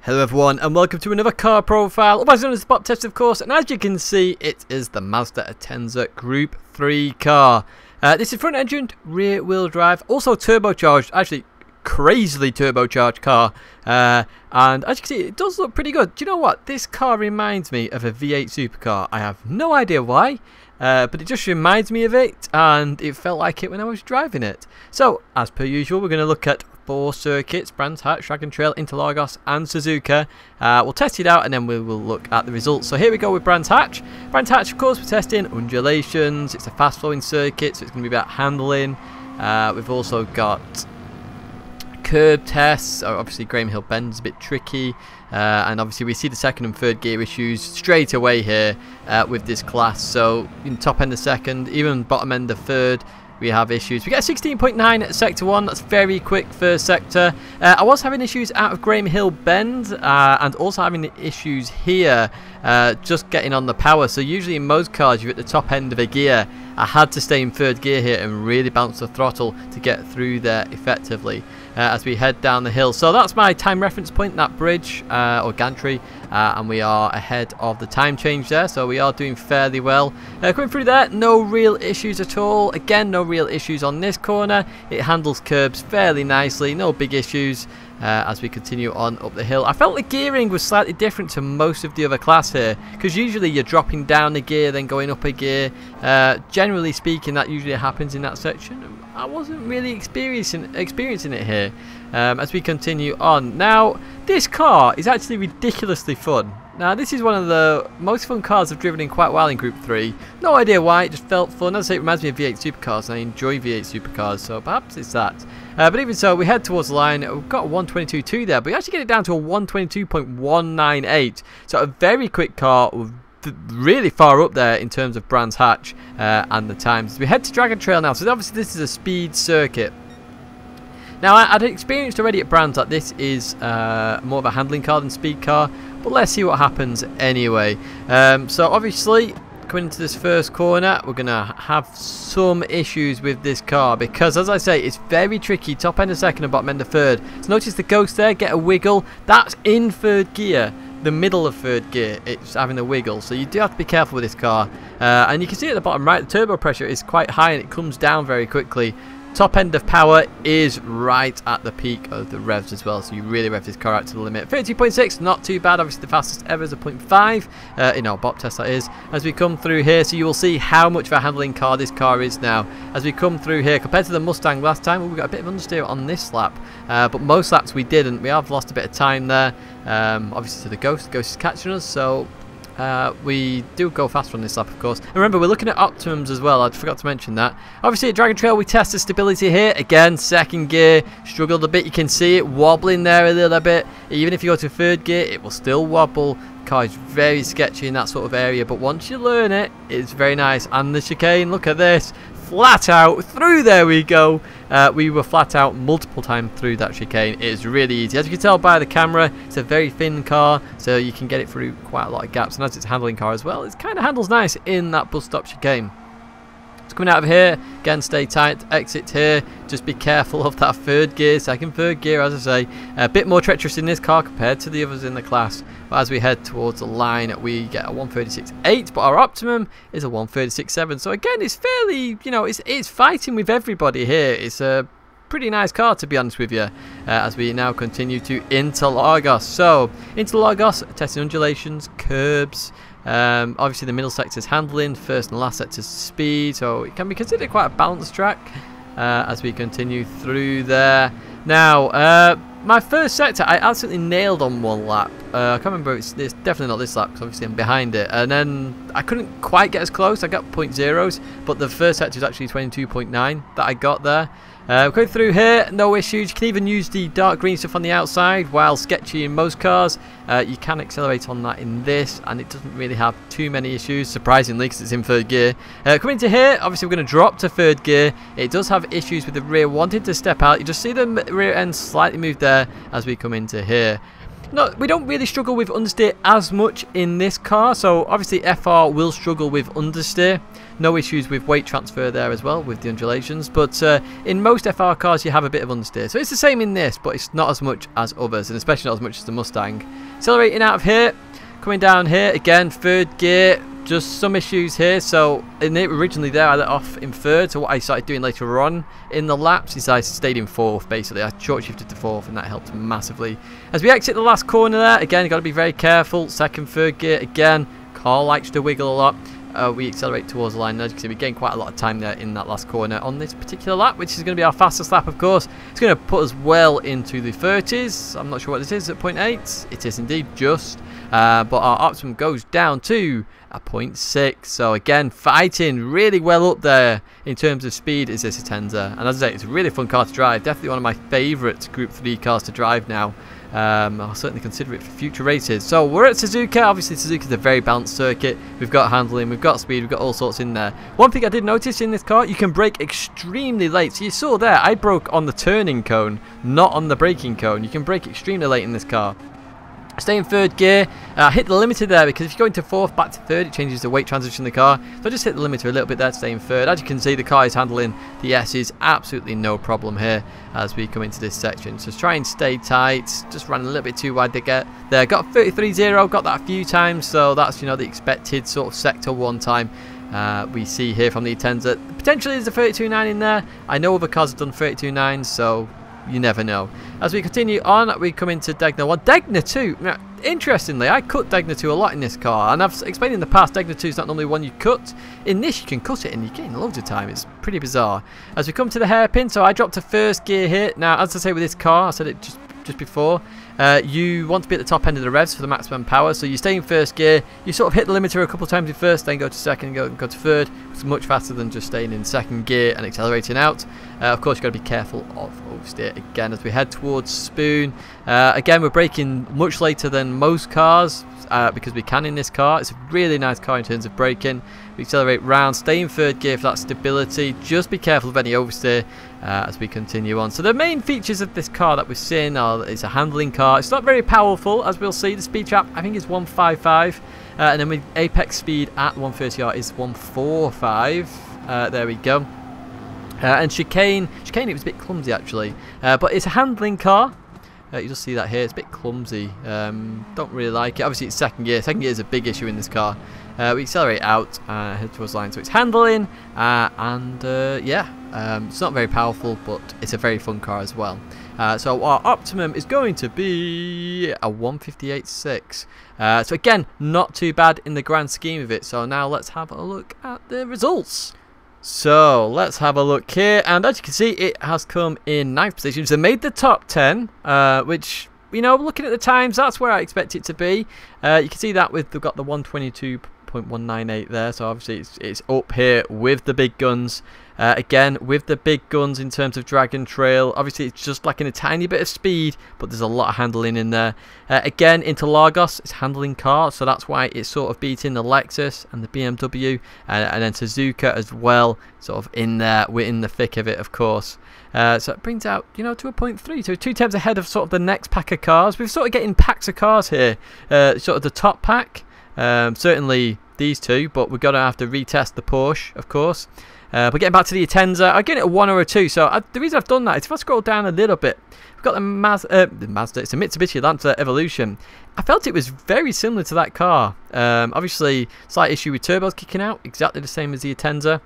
Hello everyone and welcome to another car profile, otherwise known as the BoP test of course, and as you can see it is the Mazda Atenza Gr.3 car. This is front engined, rear wheel drive, also turbocharged, actually crazily turbocharged car, and as you can see it does look pretty good. Do you know what, this car reminds me of a V8 supercar. I have no idea why, but it just reminds me of it and it felt like it when I was driving it. So as per usual we're going to look at 4 circuits: Brands Hatch, Dragon Trail, Interlagos and Suzuka. We'll test it out and then we will look at the results. So here we go with Brands Hatch. Brands Hatch, of course, we're testing undulations. It's a fast flowing circuit, so it's going to be about handling. We've also got curb tests. Obviously Graham Hill Bend is a bit tricky, and obviously we see the second and third gear issues straight away here with this class. So in top end of second, even bottom end of third, we have issues. We get a 16.9 at sector 1. That's very quick first sector. I was having issues out of Graham Hill Bend and also having issues here just getting on the power. So usually in most cars you're at the top end of a gear. I had to stay in third gear here and really bounce the throttle to get through there effectively as we head down the hill. So that's my time reference point, that bridge or gantry, and we are ahead of the time change there, so we are doing fairly well. Coming through there, no real issues at all. Again, no real issues on this corner. It handles curbs fairly nicely, no big issues. As we continue on up the hill, I felt the gearing was slightly different to most of the other class here, because usually you're dropping down a gear then going up a gear. Generally speaking, that usually happens in that section. I wasn't really experiencing it here. As we continue on, now this car is actually ridiculously fun. Now this is one of the most fun cars I've driven in quite a while in Group 3. No idea why, it just felt fun. As I say, it reminds me of V8 supercars and I enjoy V8 supercars, so perhaps it's that. But even so, we head towards the line. We've got a 122.2 there, but we actually get it down to a 122.198. So a very quick car, really far up there in terms of Brands Hatch and the times. We head to Dragon Trail now, so obviously this is a speed circuit. Now I'd experienced already at Brands that this is more of a handling car than speed car, but let's see what happens anyway. So obviously coming into this first corner we're gonna have some issues with this car, because as I say it's very tricky, top end of second and bottom end of third. So notice the ghost there, get a wiggle, that's in third gear. The middle of third gear, it's having a wiggle, so you do have to be careful with this car. And you can see at the bottom right, the turbo pressure is quite high and it comes down very quickly. Top end of power is right at the peak of the revs as well, so you really rev this car out to the limit. 32.6, not too bad. Obviously the fastest ever is a 0.5 in our BoP test, that is. As we come through here, so you will see how much of a handling car this car is now. As we come through here, compared to the Mustang last time, well, we got a bit of understeer on this lap, but most laps we didn't. We have lost a bit of time there, obviously to the ghost is catching us, so we do go faster on this lap, of course. And remember, we're looking at optimums as well. I forgot to mention that. Obviously, at Dragon Trail, we test the stability here. Again, second gear, struggled a bit. You can see it wobbling there a little bit. Even if you go to third gear, it will still wobble. The car is very sketchy in that sort of area, but once you learn it, it's very nice. And the chicane, look at this. Flat out through, there we go. We were flat out multiple times through that chicane. It's really easy. As you can tell by the camera, it's a very thin car, so you can get it through quite a lot of gaps. And as it's a handling car as well, it kind of handles nice in that bus stop chicane. So coming out of here, again, stay tight, exit here, just be careful of that third gear, second, third gear, as I say. A bit more treacherous in this car compared to the others in the class. But as we head towards the line, we get a 136.8, but our optimum is a 136.7. So again, it's fairly, you know, it's fighting with everybody here. It's a pretty nice car, to be honest with you, as we now continue to Interlagos. So Interlagos, testing undulations, curbs. Obviously the middle sector is handling, first and last sector is speed, so it can be considered quite a balanced track as we continue through there. Now my first sector I absolutely nailed on one lap. I can't remember, it's definitely not this lap because obviously I'm behind it, and then I couldn't quite get as close. I got 0.0s, but the first sector is actually 22.9 that I got there. Going through here, no issues. You can even use the dark green stuff on the outside, while sketchy in most cars. You can accelerate on that in this, and it doesn't really have too many issues, surprisingly, because it's in third gear. Coming into here, obviously we're going to drop to third gear. It does have issues with the rear wanting to step out. You just see the rear end slightly move there as we come into here. No, we don't really struggle with understeer as much in this car, so obviously FR will struggle with understeer. No issues with weight transfer there as well with the undulations, but in most FR cars you have a bit of understeer. So it's the same in this, but it's not as much as others, and especially not as much as the Mustang. Accelerating out of here, coming down here again, third gear. Just some issues here. So originally there I let off in third, so what I started doing later on in the laps is I stayed in fourth basically. I short shifted to fourth and that helped massively. As we exit the last corner there, again you've got to be very careful. Second, third gear again, car likes to wiggle a lot. We accelerate towards the line. As you can see, we gain quite a lot of time there in that last corner on this particular lap, which is going to be our fastest lap, of course. It's going to put us well into the 30s. I'm not sure what this is at 0.8. It is indeed just. But our optimum goes down to a 0.6. So again, fighting really well up there in terms of speed is this Atenza. And as I say, it's a really fun car to drive. Definitely one of my favourite Group 3 cars to drive now. I'll certainly consider it for future races. So we're at Suzuka. Obviously Suzuka's a very balanced circuit. We've got handling, we've got speed, we've got all sorts in there. One thing I did notice in this car, you can brake extremely late. So you saw there, I broke on the turning cone, not on the braking cone. You can brake extremely late in this car. Stay in third gear. Hit the limiter there because if you go into fourth back to third, it changes the weight transition in the car. So I just hit the limiter a little bit there to stay in third. As you can see, the car is handling the S's absolutely no problem here as we come into this section. So just try and stay tight. Just ran a little bit too wide to get there. Got 33.0, got that a few times. So that's, you know, the expected sort of sector one time. We see here from the Atenza. Potentially there's a 32.9 in there. I know other cars have done 32.9, so you never know. As we continue on, we come into Tidgney 1. Tidgney 2, now, interestingly, I cut Tidgney 2 a lot in this car, and I've explained in the past, Tidgney 2 is not normally one you cut. In this, you can cut it and you gain loads of time. It's pretty bizarre. As we come to the hairpin, so I dropped to first gear here. Now, as I say with this car, I said it just before, you want to be at the top end of the revs for the maximum power, so you stay in first gear, you sort of hit the limiter a couple of times in first, then go to second, go to third. It's much faster than just staying in second gear and accelerating out. Of course, you've got to be careful of oversteer again as we head towards Spoon. Again, we're braking much later than most cars because we can in this car. It's a really nice car in terms of braking. We accelerate round, stay in third gear for that stability. Just be careful of any oversteer as we continue on. So the main features of this car that we've seen are it's a handling car. It's not very powerful, as we'll see. The speed trap, I think, is 155. And then with apex speed at 130R is 145. There we go. And chicane, it was a bit clumsy actually. But it's a handling car. You just see that here. It's a bit clumsy. Don't really like it. Obviously, it's second gear. Second gear is a big issue in this car. We accelerate out, head towards line. So it's handling, it's not very powerful, but it's a very fun car as well. So our optimum is going to be a 158.6. So again, not too bad in the grand scheme of it. So now let's have a look at the results. So let's have a look here, and as you can see, it has come in 9th position. So made the top 10, which, you know, looking at the times, that's where I expect it to be. You can see that we've got the 122.198 there, so obviously it's up here with the big guns. Again, with the big guns in terms of drag and trail, obviously it's just lacking a tiny bit of speed, but there's a lot of handling in there. Again, Interlagos, it's handling car, so that's why it's sort of beating the Lexus and the BMW, and then Suzuka as well, sort of in there. We're in the thick of it, of course. So it brings out, you know, to a 0.3, so 2 times ahead of sort of the next pack of cars. We're sort of getting packs of cars here, sort of the top pack. Certainly these two, but we're going to have to retest the Porsche, of course. But getting back to the Atenza, I'm getting it a 1 or a 2. So the reason I've done that is if I scroll down a little bit, we've got the Mazda, it's a Mitsubishi Lancer Evolution. I felt it was very similar to that car. Obviously, slight issue with turbos kicking out, exactly the same as the Atenza.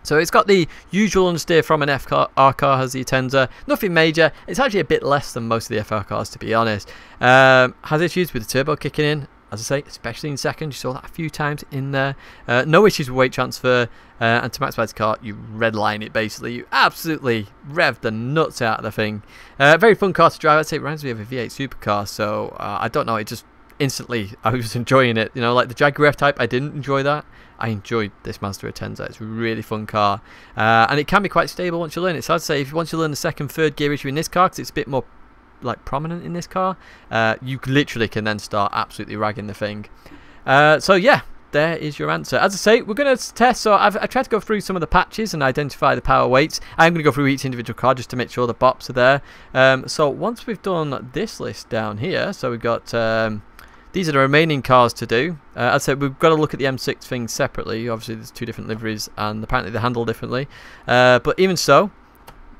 So it's got the usual understeer from an FR car, has the Atenza. Nothing major. It's actually a bit less than most of the FR cars, to be honest. Has issues with the turbo kicking in. As I say, especially in second, you saw that a few times in there. No issues with weight transfer, and to maximize the car, you redline it basically. You absolutely rev the nuts out of the thing. Very fun car to drive. I'd say it reminds me of a V8 supercar, so I don't know, it just instantly, I was enjoying it. You know, like the Jaguar F-Type, I didn't enjoy that. I enjoyed this Mazda Atenza. It's a really fun car, and it can be quite stable once you learn it. So I'd say once you learn the second, third gear issue in this car, because it's a bit more like prominent in this car, you literally can then start absolutely ragging the thing. So yeah, there is your answer. As I say, we're going to test. So I tried to go through some of the patches and identify the power weights. I'm going to go through each individual car just to make sure the BoPs are there. So once we've done this list down here, so we've got the these are the remaining cars to do. As I said, we've got to look at the M6 thing separately. Obviously, there's 2 different liveries, and apparently they handle differently. But even so,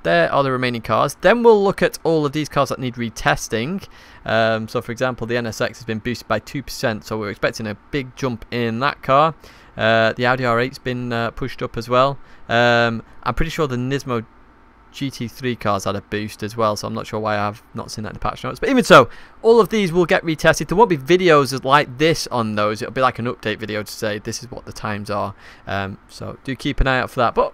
there are the remaining cars. Then we'll look at all of these cars that need retesting. So, for example, the NSX has been boosted by 2%, so we're expecting a big jump in that car. The Audi R8's been pushed up as well. I'm pretty sure the Nismo GT3 cars had a boost as well, so I'm not sure why I've not seen that in the patch notes. But even so, all of these will get retested. There won't be videos like this on those. It'll be like an update video to say this is what the times are. So do keep an eye out for that. But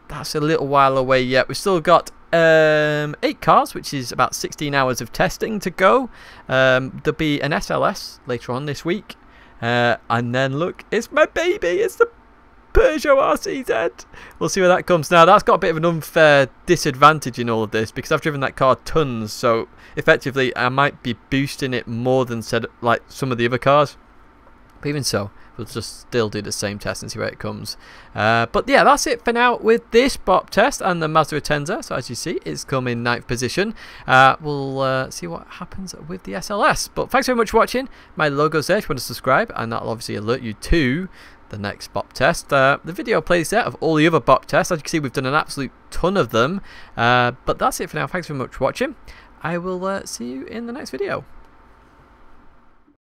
that's a little while away yet. We've still got 8 cars, which is about 16 hours of testing to go. There'll be an SLS later on this week. And then look, it's my baby. It's the Peugeot RCZ. We'll see where that comes. Now, that's got a bit of an unfair disadvantage in all of this because I've driven that car tons, so effectively I might be boosting it more than like some of the other cars. But even so, we'll just still do the same test and see where it comes. But yeah, that's it for now with this BoP test and the Mazda Atenza. So as you see, it's come in 9th position. We'll see what happens with the SLS. But thanks very much for watching. My logo's there if you want to subscribe, and that'll obviously alert you to the next BoP test. The video plays there of all the other BoP tests. As you can see, we've done an absolute ton of them. But that's it for now. Thanks very much for watching. I will see you in the next video.